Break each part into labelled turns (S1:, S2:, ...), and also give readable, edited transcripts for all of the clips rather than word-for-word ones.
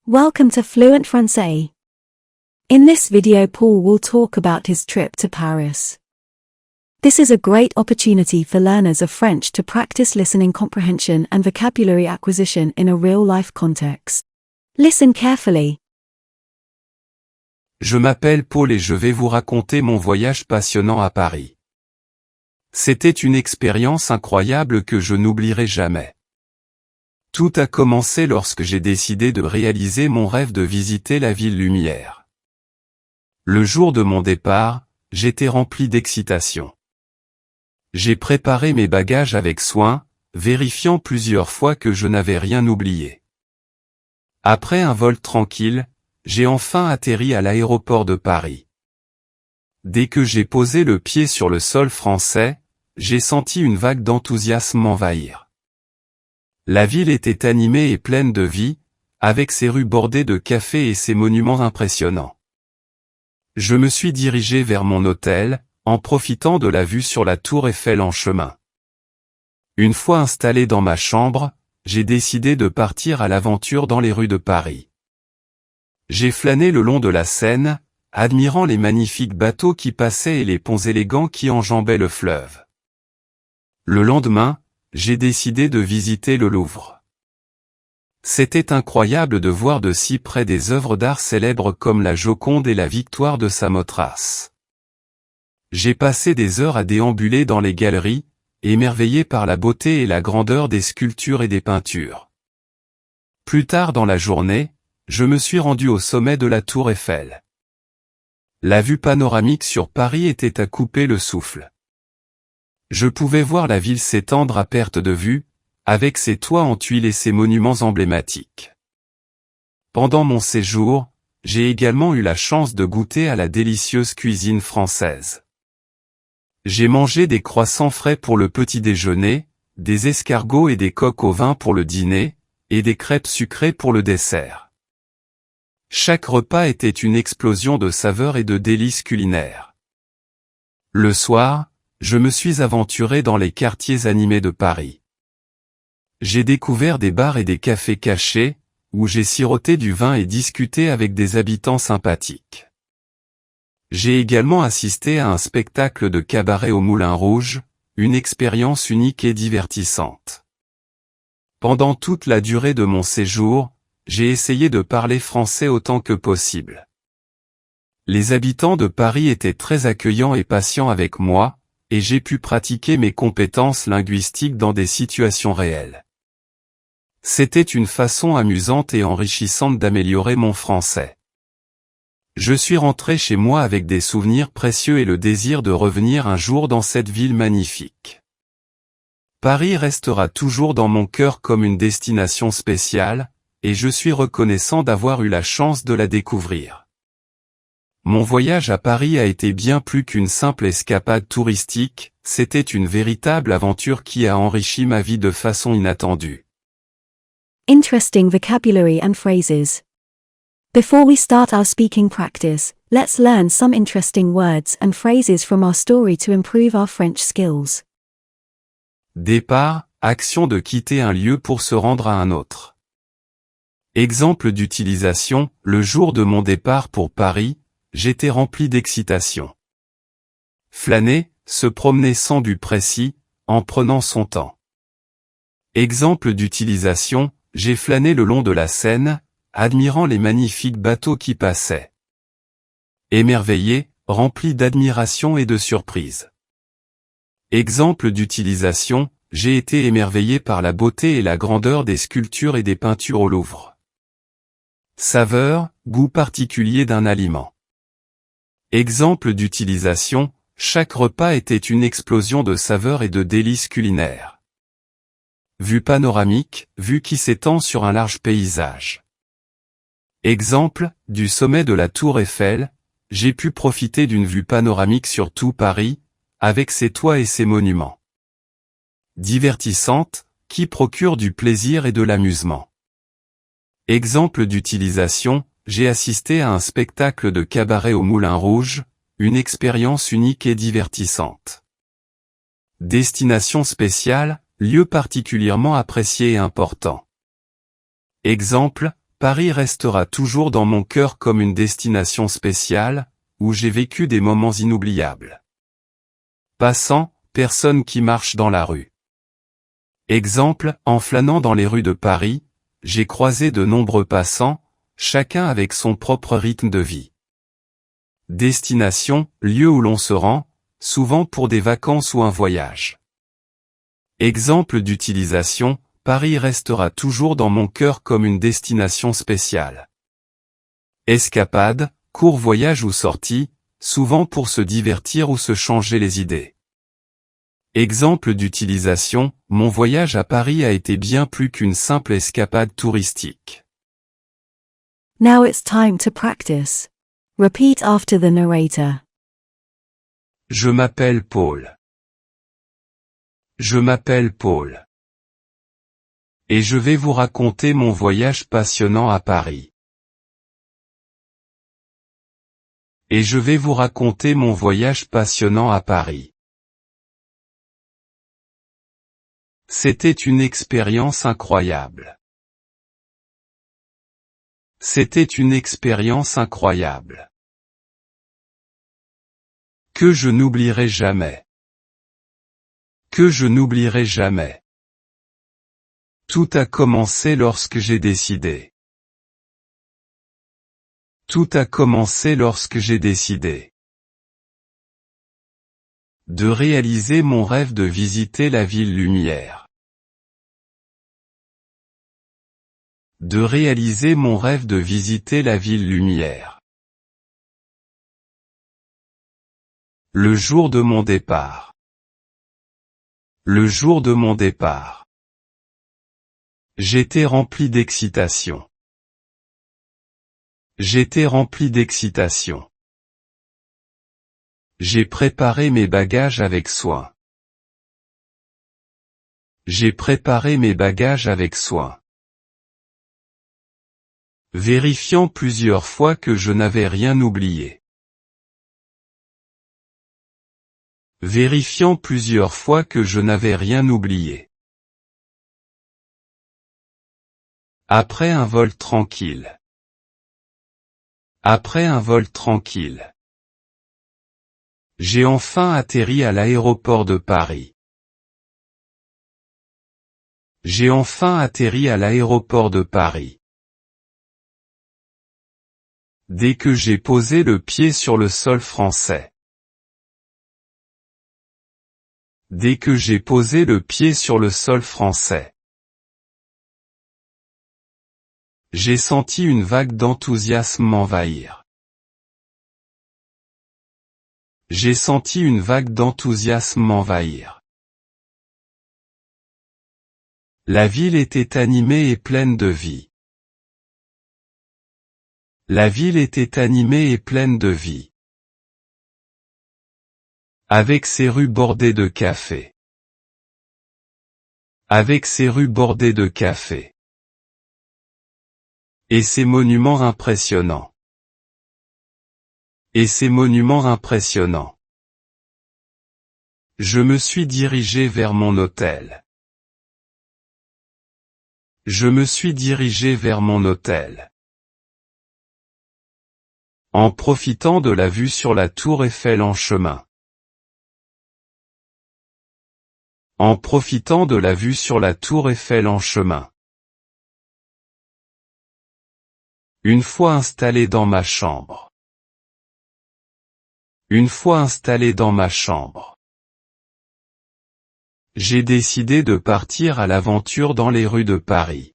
S1: Welcome to Fluent Français. In this video, Paul will talk about his trip to Paris. This is a great opportunity for learners of French to practice listening comprehension and vocabulary acquisition in a real-life context. Listen carefully.
S2: Je m'appelle Paul et je vais vous raconter mon voyage passionnant à Paris. C'était une expérience incroyable que je n'oublierai jamais. Tout a commencé lorsque j'ai décidé de réaliser mon rêve de visiter la ville lumière. Le jour de mon départ, j'étais rempli d'excitation. J'ai préparé mes bagages avec soin, vérifiant plusieurs fois que je n'avais rien oublié. Après un vol tranquille, j'ai enfin atterri à l'aéroport de Paris. Dès que j'ai posé le pied sur le sol français, j'ai senti une vague d'enthousiasme m'envahir. La ville était animée et pleine de vie, avec ses rues bordées de cafés et ses monuments impressionnants. Je me suis dirigé vers mon hôtel, en profitant de la vue sur la tour Eiffel en chemin. Une fois installé dans ma chambre, j'ai décidé de partir à l'aventure dans les rues de Paris. J'ai flâné le long de la Seine, admirant les magnifiques bateaux qui passaient et les ponts élégants qui enjambaient le fleuve. Le lendemain, j'ai décidé de visiter le Louvre. C'était incroyable de voir de si près des œuvres d'art célèbres comme la Joconde et la Victoire de Samothrace. J'ai passé des heures à déambuler dans les galeries, émerveillé par la beauté et la grandeur des sculptures et des peintures. Plus tard dans la journée, je me suis rendu au sommet de la tour Eiffel. La vue panoramique sur Paris était à couper le souffle. Je pouvais voir la ville s'étendre à perte de vue, avec ses toits en tuiles et ses monuments emblématiques. Pendant mon séjour, j'ai également eu la chance de goûter à la délicieuse cuisine française. J'ai mangé des croissants frais pour le petit déjeuner, des escargots et des coques au vin pour le dîner, et des crêpes sucrées pour le dessert. Chaque repas était une explosion de saveurs et de délices culinaires. Le soir, je me suis aventuré dans les quartiers animés de Paris. J'ai découvert des bars et des cafés cachés, où j'ai siroté du vin et discuté avec des habitants sympathiques. J'ai également assisté à un spectacle de cabaret au Moulin Rouge, une expérience unique et divertissante. Pendant toute la durée de mon séjour, j'ai essayé de parler français autant que possible. Les habitants de Paris étaient très accueillants et patients avec moi, et j'ai pu pratiquer mes compétences linguistiques dans des situations réelles. C'était une façon amusante et enrichissante d'améliorer mon français. Je suis rentré chez moi avec des souvenirs précieux et le désir de revenir un jour dans cette ville magnifique. Paris restera toujours dans mon cœur comme une destination spéciale, et je suis reconnaissant d'avoir eu la chance de la découvrir. Mon voyage à Paris a été bien plus qu'une simple escapade touristique, c'était une véritable aventure qui a enrichi ma vie de façon inattendue.
S1: Interesting vocabulary and phrases. Before we start our speaking practice, let's learn some interesting words and phrases from our story to improve our French skills.
S2: Départ, action de quitter un lieu pour se rendre à un autre. Exemple d'utilisation, le jour de mon départ pour Paris, j'étais rempli d'excitation. Flâner, se promener sans but précis, en prenant son temps. Exemple d'utilisation, j'ai flâné le long de la Seine, admirant les magnifiques bateaux qui passaient. Émerveillé, rempli d'admiration et de surprise. Exemple d'utilisation, j'ai été émerveillé par la beauté et la grandeur des sculptures et des peintures au Louvre. Saveur, goût particulier d'un aliment. Exemple d'utilisation, chaque repas était une explosion de saveurs et de délices culinaires. Vue panoramique, vue qui s'étend sur un large paysage. Exemple, du sommet de la tour Eiffel, j'ai pu profiter d'une vue panoramique sur tout Paris, avec ses toits et ses monuments. Divertissante, qui procure du plaisir et de l'amusement. Exemple d'utilisation, j'ai assisté à un spectacle de cabaret au Moulin Rouge, une expérience unique et divertissante. Destination spéciale, lieu particulièrement apprécié et important. Exemple, Paris restera toujours dans mon cœur comme une destination spéciale, où j'ai vécu des moments inoubliables. Passants, personnes qui marchent dans la rue. Exemple, en flânant dans les rues de Paris, j'ai croisé de nombreux passants, chacun avec son propre rythme de vie. Destination, lieu où l'on se rend, souvent pour des vacances ou un voyage. Exemple d'utilisation, Paris restera toujours dans mon cœur comme une destination spéciale. Escapade, court voyage ou sortie, souvent pour se divertir ou se changer les idées. Exemple d'utilisation, mon voyage à Paris a été bien plus qu'une simple escapade touristique.
S1: Now it's time to practice. Repeat after the narrator.
S2: Je m'appelle Paul. Je m'appelle Paul. Et je vais vous raconter mon voyage passionnant à Paris. Et je vais vous raconter mon voyage passionnant à Paris. C'était une expérience incroyable. C'était une expérience incroyable. Que je n'oublierai jamais. Que je n'oublierai jamais. Tout a commencé lorsque j'ai décidé. Tout a commencé lorsque j'ai décidé de réaliser mon rêve de visiter la ville lumière. De réaliser mon rêve de visiter la ville lumière. Le jour de mon départ. Le jour de mon départ. J'étais rempli d'excitation. J'étais rempli d'excitation. J'ai préparé mes bagages avec soin. J'ai préparé mes bagages avec soin. Vérifiant plusieurs fois que je n'avais rien oublié. Vérifiant plusieurs fois que je n'avais rien oublié. Après un vol tranquille. Après un vol tranquille. J'ai enfin atterri à l'aéroport de Paris. J'ai enfin atterri à l'aéroport de Paris. Dès que j'ai posé le pied sur le sol français. Dès que j'ai posé le pied sur le sol français. J'ai senti une vague d'enthousiasme m'envahir. J'ai senti une vague d'enthousiasme m'envahir. La ville était animée et pleine de vie. La ville était animée et pleine de vie. Avec ses rues bordées de cafés. Avec ses rues bordées de cafés. Et ses monuments impressionnants. Et ces monuments impressionnants. Je me suis dirigé vers mon hôtel. Je me suis dirigé vers mon hôtel. En profitant de la vue sur la tour Eiffel en chemin. En profitant de la vue sur la tour Eiffel en chemin. Une fois installé dans ma chambre. Une fois installé dans ma chambre. J'ai décidé de partir à l'aventure dans les rues de Paris.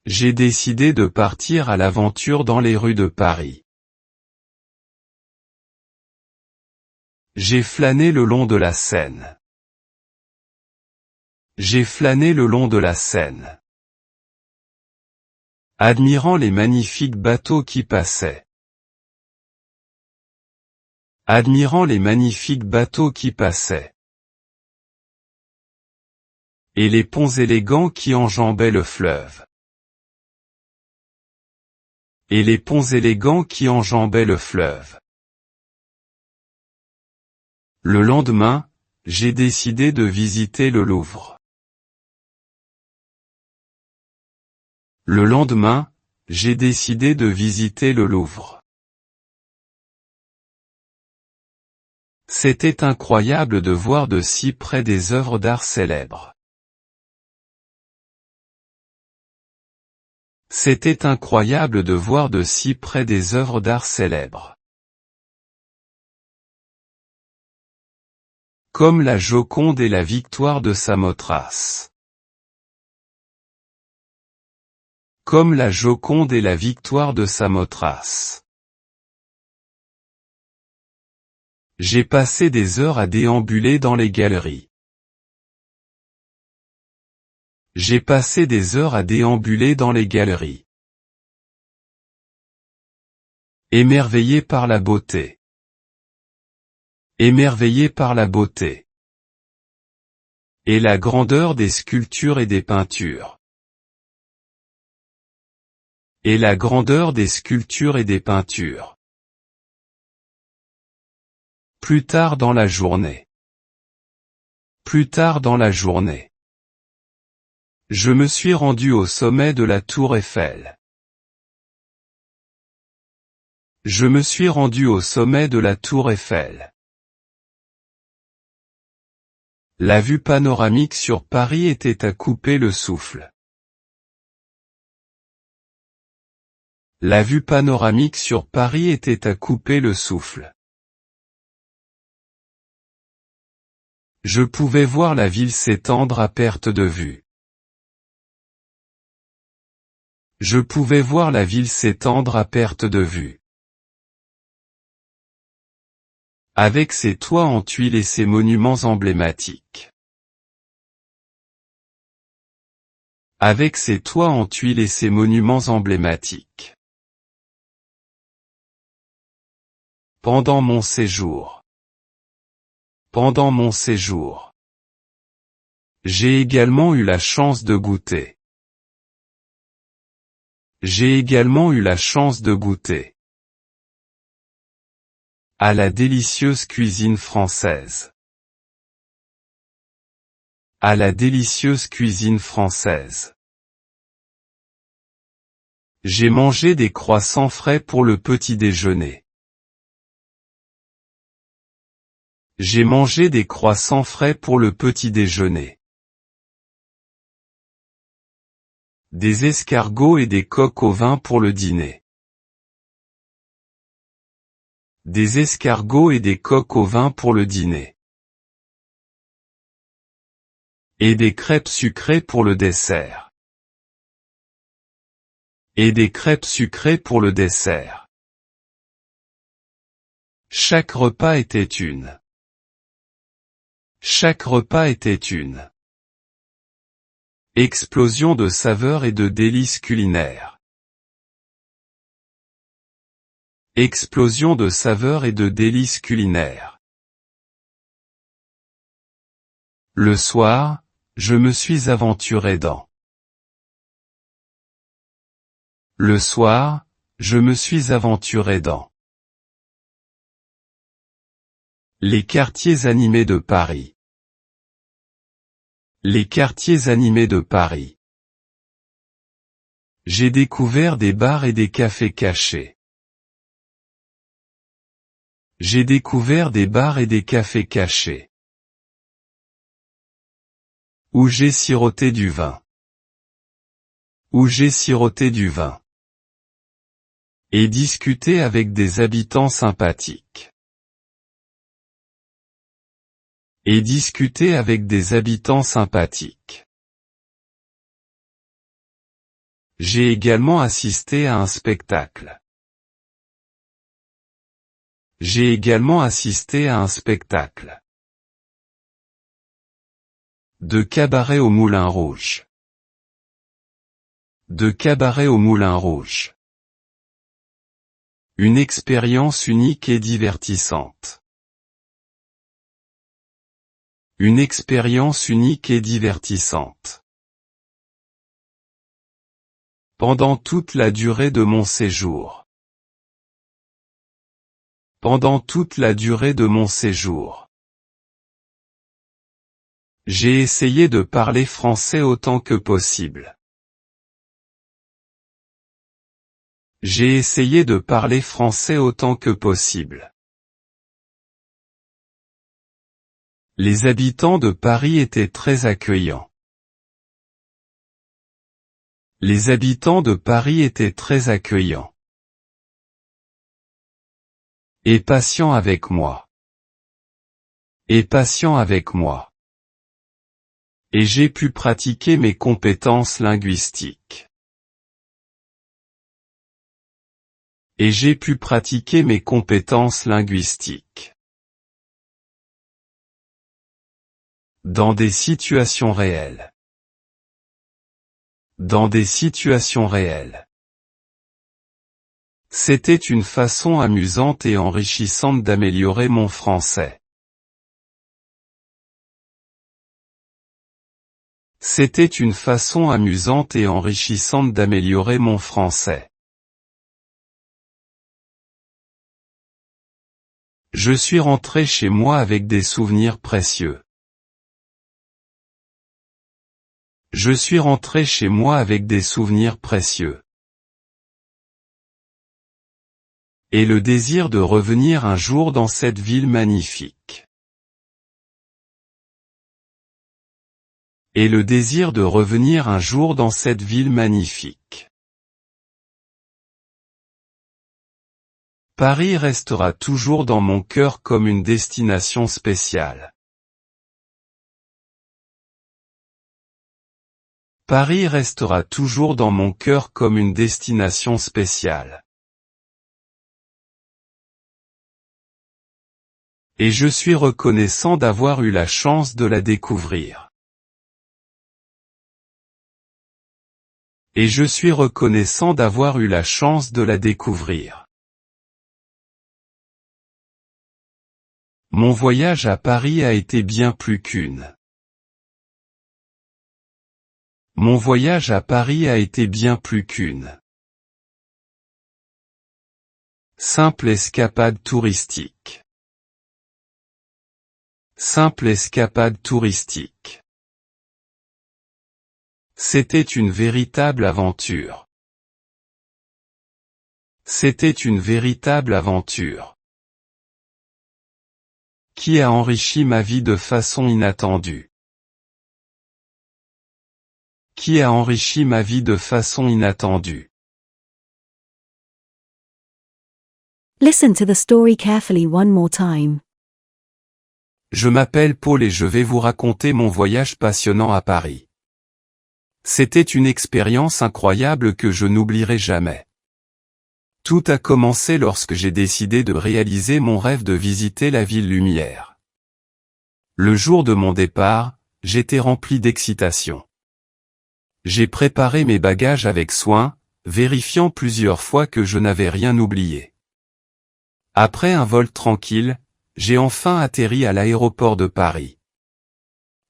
S2: J'ai décidé de partir à l'aventure dans les rues de Paris. J'ai flâné le long de la Seine. J'ai flâné le long de la Seine. Admirant les magnifiques bateaux qui passaient. Admirant les magnifiques bateaux qui passaient. Et les ponts élégants qui enjambaient le fleuve. Et les ponts élégants qui enjambaient le fleuve. Le lendemain, j'ai décidé de visiter le Louvre. Le lendemain, j'ai décidé de visiter le Louvre. C'était incroyable de voir de si près des œuvres d'art célèbres. C'était incroyable de voir de si près des œuvres d'art célèbres. Comme la Joconde et la victoire de Samothrace. Comme la Joconde et la victoire de Samothrace. J'ai passé des heures à déambuler dans les galeries. J'ai passé des heures à déambuler dans les galeries. Émerveillé par la beauté. Émerveillé par la beauté. Et la grandeur des sculptures et des peintures. Et la grandeur des sculptures et des peintures. Plus tard dans la journée. Plus tard dans la journée. Je me suis rendu au sommet de la tour Eiffel. Je me suis rendu au sommet de la tour Eiffel. La vue panoramique sur Paris était à couper le souffle. La vue panoramique sur Paris était à couper le souffle. Je pouvais voir la ville s'étendre à perte de vue. Je pouvais voir la ville s'étendre à perte de vue. Avec ses toits en tuiles et ses monuments emblématiques. Avec ses toits en tuiles et ses monuments emblématiques. Pendant mon séjour. Pendant mon séjour. J'ai également eu la chance de goûter. J'ai également eu la chance de goûter à la délicieuse cuisine française. À la délicieuse cuisine française. J'ai mangé des croissants frais pour le petit déjeuner. J'ai mangé des croissants frais pour le petit déjeuner. Des escargots et des coques au vin pour le dîner. Des escargots et des coques au vin pour le dîner. Et des crêpes sucrées pour le dessert. Et des crêpes sucrées pour le dessert. Chaque repas était une. Chaque repas était une explosion de saveurs et de délices culinaires. Explosion de saveurs et de délices culinaires. Le soir, je me suis aventuré dans. Le soir, je me suis aventuré dans. Les quartiers animés de Paris. Les quartiers animés de Paris. J'ai découvert des bars et des cafés cachés. J'ai découvert des bars et des cafés cachés. Où j'ai siroté du vin. Où j'ai siroté du vin. Et discuté avec des habitants sympathiques. Et discuter avec des habitants sympathiques. J'ai également assisté à un spectacle. J'ai également assisté à un spectacle. De cabaret au Moulin Rouge. De cabaret au Moulin Rouge. Une expérience unique et divertissante. Une expérience unique et divertissante. Pendant toute la durée de mon séjour. Pendant toute la durée de mon séjour. J'ai essayé de parler français autant que possible. J'ai essayé de parler français autant que possible. Les habitants de Paris étaient très accueillants. Les habitants de Paris étaient très accueillants. Et patients avec moi. Et patients avec moi. Et j'ai pu pratiquer mes compétences linguistiques. Et j'ai pu pratiquer mes compétences linguistiques. Dans des situations réelles. Dans des situations réelles. C'était une façon amusante et enrichissante d'améliorer mon français. C'était une façon amusante et enrichissante d'améliorer mon français. Je suis rentré chez moi avec des souvenirs précieux. Je suis rentré chez moi avec des souvenirs précieux. Et le désir de revenir un jour dans cette ville magnifique. Et le désir de revenir un jour dans cette ville magnifique. Paris restera toujours dans mon cœur comme une destination spéciale. Paris restera toujours dans mon cœur comme une destination spéciale. Et je suis reconnaissant d'avoir eu la chance de la découvrir. Et je suis reconnaissant d'avoir eu la chance de la découvrir. Mon voyage à Paris a été bien plus qu'une. Mon voyage à Paris a été bien plus qu'une simple escapade touristique. Simple escapade touristique. C'était une véritable aventure. C'était une véritable aventure. Qui a enrichi ma vie de façon inattendue. Qui a enrichi ma vie de façon inattendue.
S1: Listen to the story carefully one more time.
S2: Je m'appelle Paul et je vais vous raconter mon voyage passionnant à Paris. C'était une expérience incroyable que je n'oublierai jamais. Tout a commencé lorsque j'ai décidé de réaliser mon rêve de visiter la ville lumière. Le jour de mon départ, j'étais rempli d'excitation. J'ai préparé mes bagages avec soin, vérifiant plusieurs fois que je n'avais rien oublié. Après un vol tranquille, j'ai enfin atterri à l'aéroport de Paris.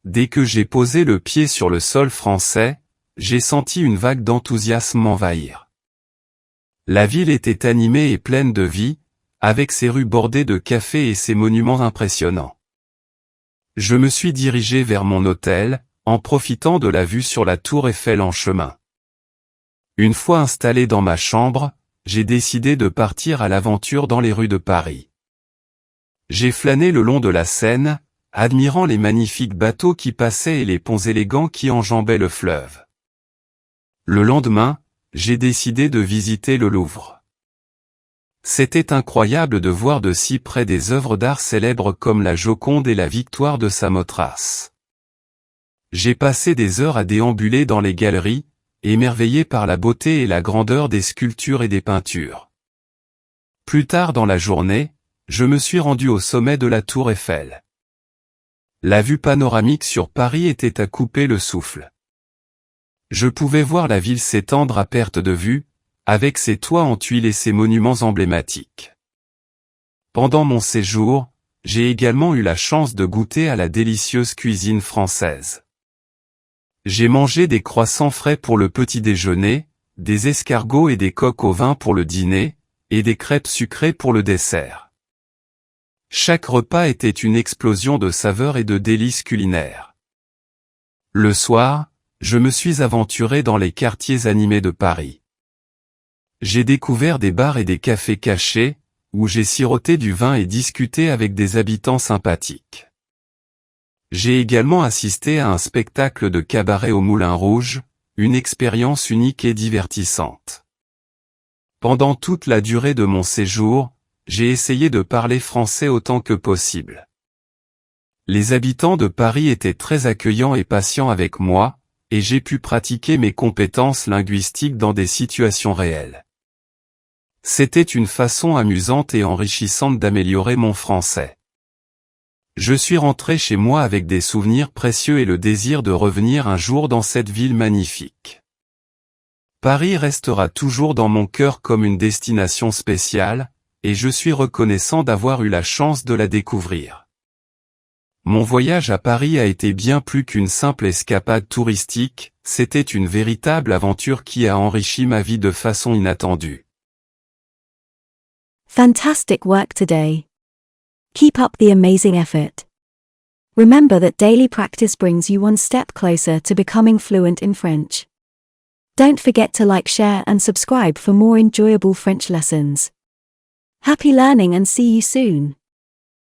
S2: Dès que j'ai posé le pied sur le sol français, j'ai senti une vague d'enthousiasme m'envahir. La ville était animée et pleine de vie, avec ses rues bordées de cafés et ses monuments impressionnants. Je me suis dirigé vers mon hôtel, en profitant de la vue sur la tour Eiffel en chemin. Une fois installé dans ma chambre, j'ai décidé de partir à l'aventure dans les rues de Paris. J'ai flâné le long de la Seine, admirant les magnifiques bateaux qui passaient et les ponts élégants qui enjambaient le fleuve. Le lendemain, j'ai décidé de visiter le Louvre. C'était incroyable de voir de si près des œuvres d'art célèbres comme la Joconde et la Victoire de Samothrace. J'ai passé des heures à déambuler dans les galeries, émerveillé par la beauté et la grandeur des sculptures et des peintures. Plus tard dans la journée, je me suis rendu au sommet de la tour Eiffel. La vue panoramique sur Paris était à couper le souffle. Je pouvais voir la ville s'étendre à perte de vue, avec ses toits en tuiles et ses monuments emblématiques. Pendant mon séjour, j'ai également eu la chance de goûter à la délicieuse cuisine française. J'ai mangé des croissants frais pour le petit déjeuner, des escargots et des coques au vin pour le dîner, et des crêpes sucrées pour le dessert. Chaque repas était une explosion de saveurs et de délices culinaires. Le soir, je me suis aventuré dans les quartiers animés de Paris. J'ai découvert des bars et des cafés cachés, où j'ai siroté du vin et discuté avec des habitants sympathiques. J'ai également assisté à un spectacle de cabaret au Moulin Rouge, une expérience unique et divertissante. Pendant toute la durée de mon séjour, j'ai essayé de parler français autant que possible. Les habitants de Paris étaient très accueillants et patients avec moi, et j'ai pu pratiquer mes compétences linguistiques dans des situations réelles. C'était une façon amusante et enrichissante d'améliorer mon français. Je suis rentré chez moi avec des souvenirs précieux et le désir de revenir un jour dans cette ville magnifique. Paris restera toujours dans mon cœur comme une destination spéciale, et je suis reconnaissant d'avoir eu la chance de la découvrir. Mon voyage à Paris a été bien plus qu'une simple escapade touristique, c'était une véritable aventure qui a enrichi ma vie de façon inattendue.
S1: Fantastic work today. Keep up the amazing effort. Remember that daily practice brings you one step closer to becoming fluent in French. Don't forget to like, share and subscribe for more enjoyable French lessons. Happy learning and see you soon.